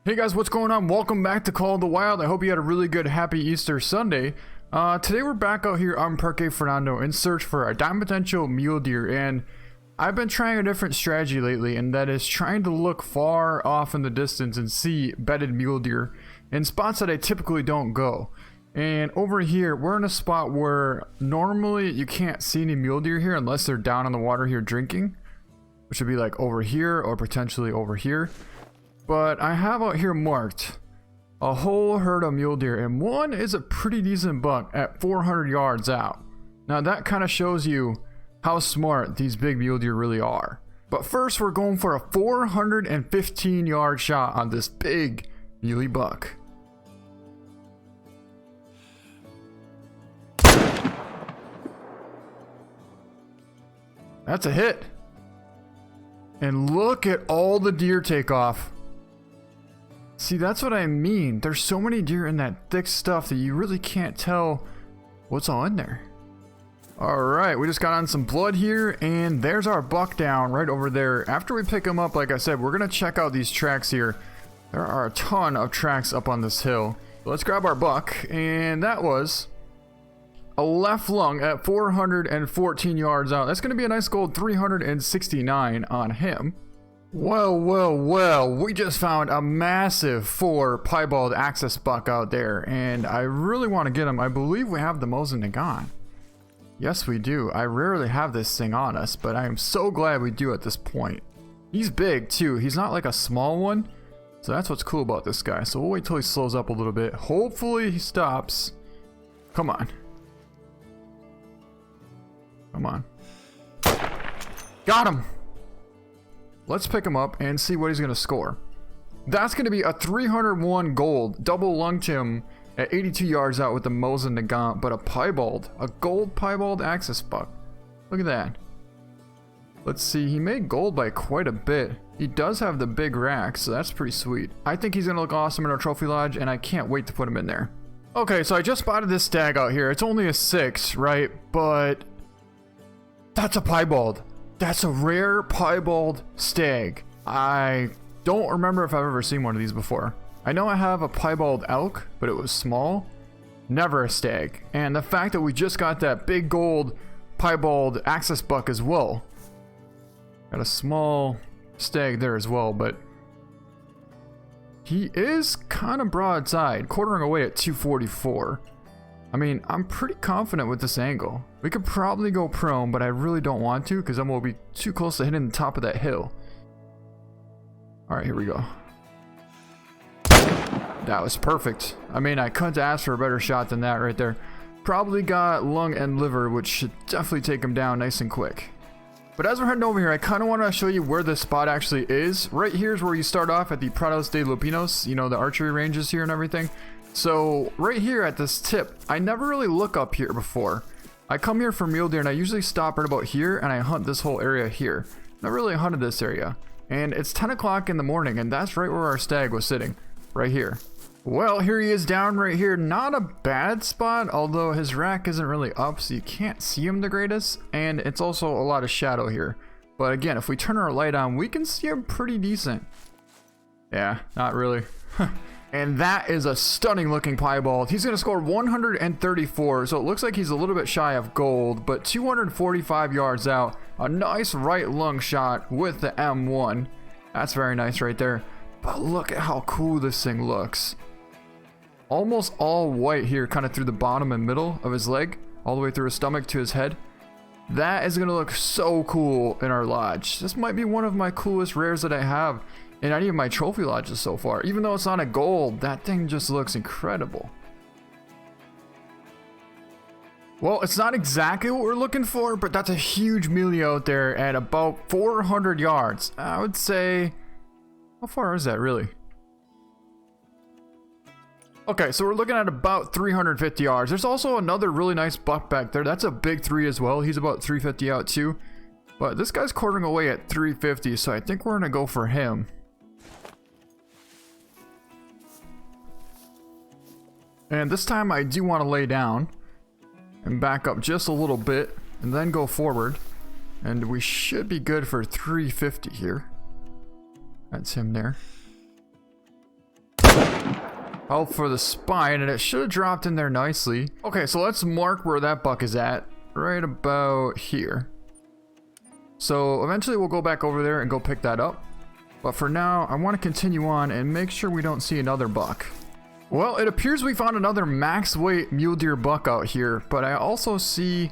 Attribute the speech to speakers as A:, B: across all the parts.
A: Hey guys, what's going on? Welcome back to Call of the Wild. I hope you had a really good happy Easter Sunday. Today we're back out here on Parque Fernando in search for a diamond potential mule deer, and I've been trying a different strategy lately, and that is trying to look far off in the distance and see bedded mule deer in spots that I typically don't go. And over here, we're in a spot where normally you can't see any mule deer here unless they're down in the water here drinking, which would be like over here or potentially over here. But I have out here marked a whole herd of mule deer, and one is a pretty decent buck at 400 yards out. Now that kind of shows you how smart these big mule deer really are. But first we're going for a 415 yard shot on this big muley buck. That's a hit. And look at all the deer take off. See, that's what I mean. There's so many deer in that thick stuff that you really can't tell what's all in there. Alright, we just got on some blood here, and there's our buck down right over there. After we pick him up, like I said, we're going to check out these tracks here. There are a ton of tracks up on this hill. Let's grab our buck, and that was a left lung at 414 yards out. That's going to be a nice gold 369 on him. Well, we just found a massive 4 piebald axis buck out there, and I really want to get him. I believe we have the Mosin Nagant. Yes, we do. I rarely have this thing on us, but I am so glad we do at this point. He's big too. He's not like a small one, so that's what's cool about this guy. So we'll wait till he slows up a little bit. Hopefully he stops. Come on. Come on. Got him! Let's pick him up and see what he's going to score. That's going to be a 301 gold. Double lunged him at 82 yards out with the Mosin Nagant, but a piebald. A gold piebald axis buck. Look at that. Let's see, he made gold by quite a bit. He does have the big rack, so that's pretty sweet. I think he's going to look awesome in our trophy lodge, and I can't wait to put him in there. Okay, so I just spotted this stag out here. It's only a 6, right? But that's a piebald. That's a rare piebald stag. I don't remember if I've ever seen one of these before. I know I have a piebald elk, but it was small. Never a stag. And the fact that we just got that big gold piebald axis buck as well. Got a small stag there as well, but he is kind of broadside, quartering away at 244. I mean, I'm pretty confident with this angle. We could probably go prone, but I really don't want to because then we'll be too close to hitting the top of that hill. Alright, here we go. That was perfect. I mean, I couldn't ask for a better shot than that right there. Probably got lung and liver, which should definitely take him down nice and quick. But as we're heading over here, I kind of want to show you where this spot actually is. Right here is where you start off at the Prados de Lupinos, you know, the archery ranges here and everything. So right here at this tip, I never really look up here before. I come here for mule deer and I usually stop right about here and I hunt this whole area here. Never really hunted this area. And it's 10 o'clock in the morning and that's right where our stag was sitting. Right here. Well, here he is down right here. Not a bad spot, although his rack isn't really up so you can't see him the greatest. And it's also a lot of shadow here. But again, if we turn our light on, we can see him pretty decent. Yeah, not really. And that is a stunning looking piebald. He's going to score 134, so it looks like he's a little bit shy of gold, but 245 yards out. A nice right lung shot with the M1. That's very nice right there. But look at how cool this thing looks. Almost all white here, kind of through the bottom and middle of his leg, all the way through his stomach to his head. That is going to look so cool in our lodge. This might be one of my coolest rares that I have in any of my trophy lodges so far. Even though it's not a gold, that thing just looks incredible. Well, it's not exactly what we're looking for, but that's a huge muley out there at about 400 yards. I would say, how far is that really? Okay, so we're looking at about 350 yards. There's also another really nice buck back there. That's a big 3 as well. He's about 350 out too. But this guy's quartering away at 350, so I think we're gonna go for him. And this time I do want to lay down and back up just a little bit and then go forward. And we should be good for 350 here. That's him there. health for the spine, and it should have dropped in there nicely. Okay, so let's mark where that buck is at, right about here. So eventually we'll go back over there and go pick that up. But for now, I want to continue on and make sure we don't see another buck. Well, it appears we found another max weight mule deer buck out here, but I also see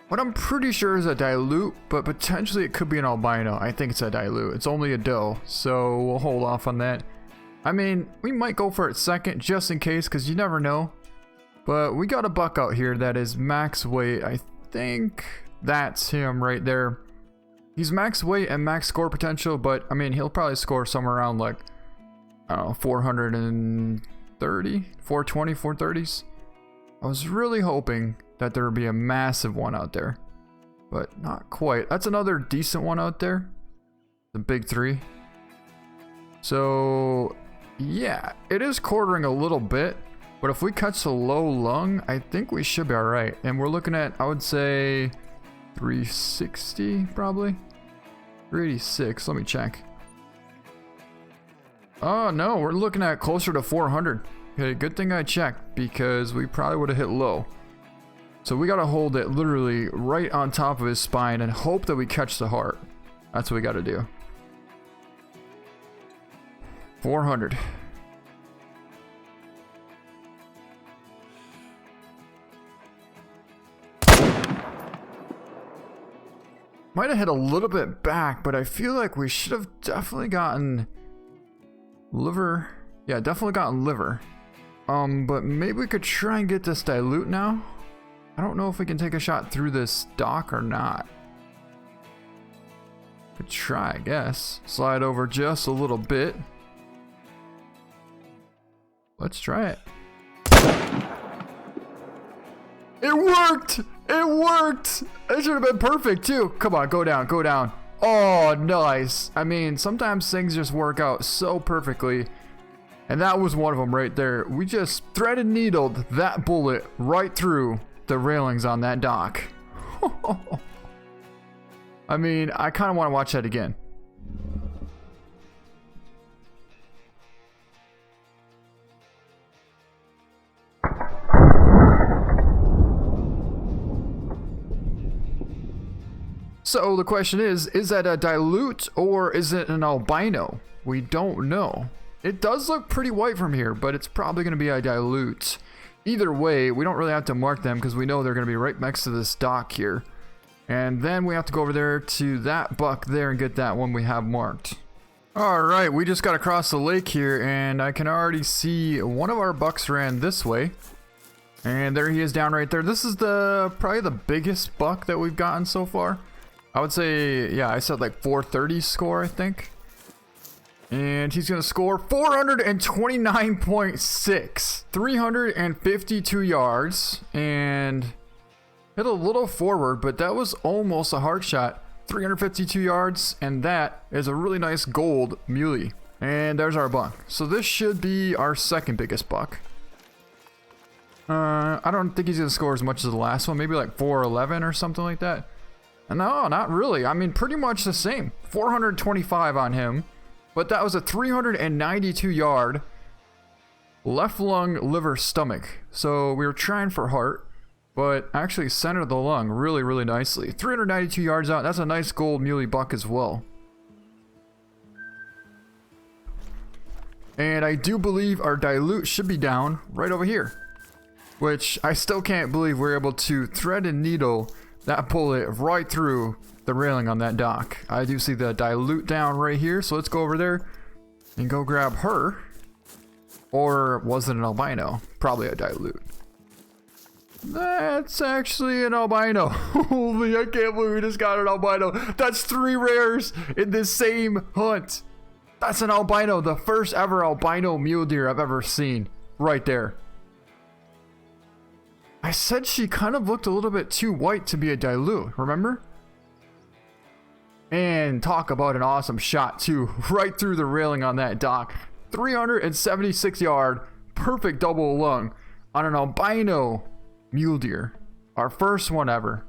A: what I'm pretty sure is a dilute, but potentially it could be an albino. I think it's a dilute. It's only a doe, so we'll hold off on that. I mean, we might go for it second just in case, because you never know. But we got a buck out here that is max weight. I think that's him right there. He's max weight and max score potential, but I mean, he'll probably score somewhere around like, I don't know, 430, 420, 430s. I was really hoping that there would be a massive one out there, but not quite. That's another decent one out there, the big three. So yeah, it is quartering a little bit, but if we catch the low lung, I think we should be all right. And we're looking at, I would say 360 probably, 386. Let me check. Oh no, we're looking at closer to 400. Okay, good thing I checked, because we probably would have hit low. So we gotta hold it literally right on top of his spine and hope that we catch the heart. That's what we gotta do. 400. Might have hit a little bit back, but I feel like we should have definitely gotten liver. Yeah, definitely gotten liver. But maybe we could try and get this dilute now. I don't know if we can take a shot through this dock or not. Could try, I guess. Slide over just a little bit. Let's try it. It worked! It worked! It should have been perfect too. Come on, go down, go down. Oh, nice. I mean, sometimes things just work out so perfectly. And that was one of them right there. We just thread and needled that bullet right through the railings on that dock. I mean, I kind of want to watch that again. So the question is that a dilute or is it an albino? We don't know. It does look pretty white from here, but it's probably going to be a dilute. Either way, we don't really have to mark them because we know they're going to be right next to this dock here. And then we have to go over there to that buck there and get that one we have marked. Alright, we just got across the lake here and I can already see one of our bucks ran this way. And there he is down right there. This is probably the biggest buck that we've gotten so far. I would say, yeah, I said like 430 score, I think. And he's going to score 429.6. 352 yards. And hit a little forward, but that was almost a hard shot. 352 yards. And that is a really nice gold muley. And there's our buck. So this should be our second biggest buck. I don't think he's going to score as much as the last one. Maybe like 411 or something like that. No, not really. I mean, pretty much the same. 425 on him. But that was a 392 yard left lung, liver, stomach. So we were trying for heart, but actually centered the lung really, really nicely. 392 yards out. That's a nice gold muley buck as well. And I do believe our dilute should be down right over here. Which I still can't believe we're able to thread and needle that bullet right through the railing on that dock. I do see the dilute down right here, so let's go over there and go grab her. Or was it an albino? Probably a dilute. That's actually an albino. Holy, I can't believe we just got an albino. That's 3 rares in this same hunt. That's an albino, the first ever albino mule deer I've ever seen. Right there. I said she kind of looked a little bit too white to be a dilute, remember? And talk about an awesome shot too, right through the railing on that dock. 376 yard, perfect double lung on an albino mule deer. Our first one ever.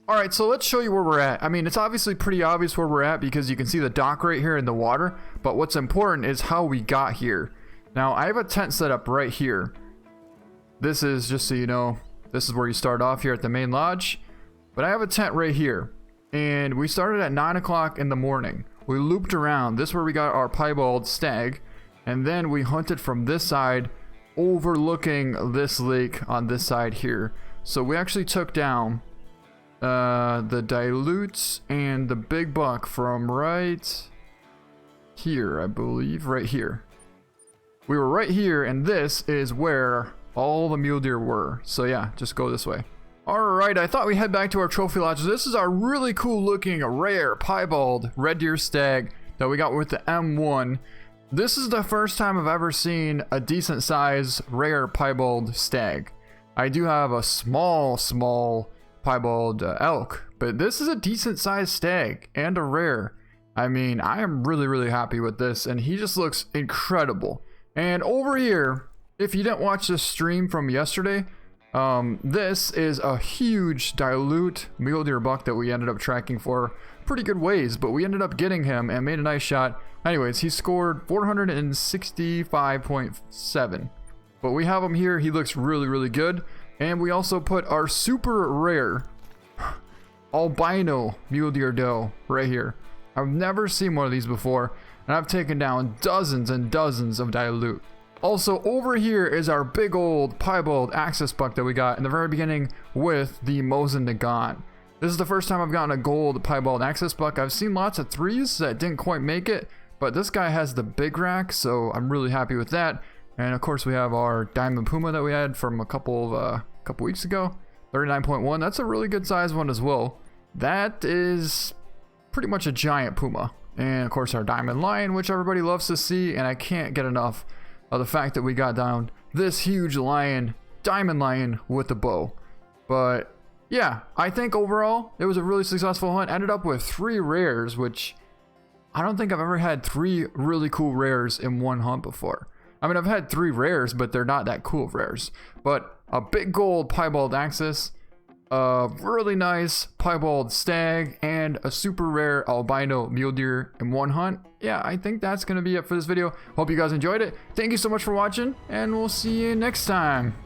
A: Alright, so let's show you where we're at. I mean, it's obviously pretty obvious where we're at because you can see the dock right here in the water. But what's important is how we got here. Now, I have a tent set up right here. This is, just so you know, this is where you start off here at the main lodge. But I have a tent right here. And we started at 9 o'clock in the morning. We looped around. This is where we got our piebald stag. And then we hunted from this side, overlooking this lake on this side here. So we actually took down the dilutes and the big buck from right here, I believe. Right here. We were right here, and this is where all the mule deer were. So yeah, just go this way. Alright, I thought we'd head back to our trophy lodge. This is our really cool looking rare piebald red deer stag that we got with the M1. This is the first time I've ever seen a decent size rare piebald stag. I do have a small piebald elk, but this is a decent sized stag and a rare. I mean, I am really happy with this, and he just looks incredible. And over here, if you didn't watch the stream from yesterday, this is a huge dilute mule deer buck that we ended up tracking for pretty good ways, but we ended up getting him and made a nice shot. Anyways, he scored 465.7, but we have him here. He looks really good. And we also put our super rare albino mule deer doe right here. I've never seen one of these before, and I've taken down dozens and dozens of dilute. Also, over here is our big old piebald axis buck that we got in the very beginning with the Mosin Nagant. This is the first time I've gotten a gold piebald axis buck. I've seen lots of 3s that didn't quite make it, but this guy has the big rack, so I'm really happy with that. And of course, we have our diamond puma that we had from a couple weeks ago, 39.1. That's a really good size one as well. That is pretty much a giant puma. And of course, our diamond lion, which everybody loves to see, and I can't get enough of the fact that we got down this huge lion, diamond lion with a bow. But yeah, I think overall it was a really successful hunt. Ended up with 3 rares, which I don't think I've ever had 3 really cool rares in one hunt before. I mean, I've had 3 rares, but they're not that cool rares. But a big gold piebald axis, a really nice piebald stag, and a super rare albino mule deer in one hunt. Yeah, I think that's going to be it for this video. Hope you guys enjoyed it. Thank you so much for watching, and we'll see you next time.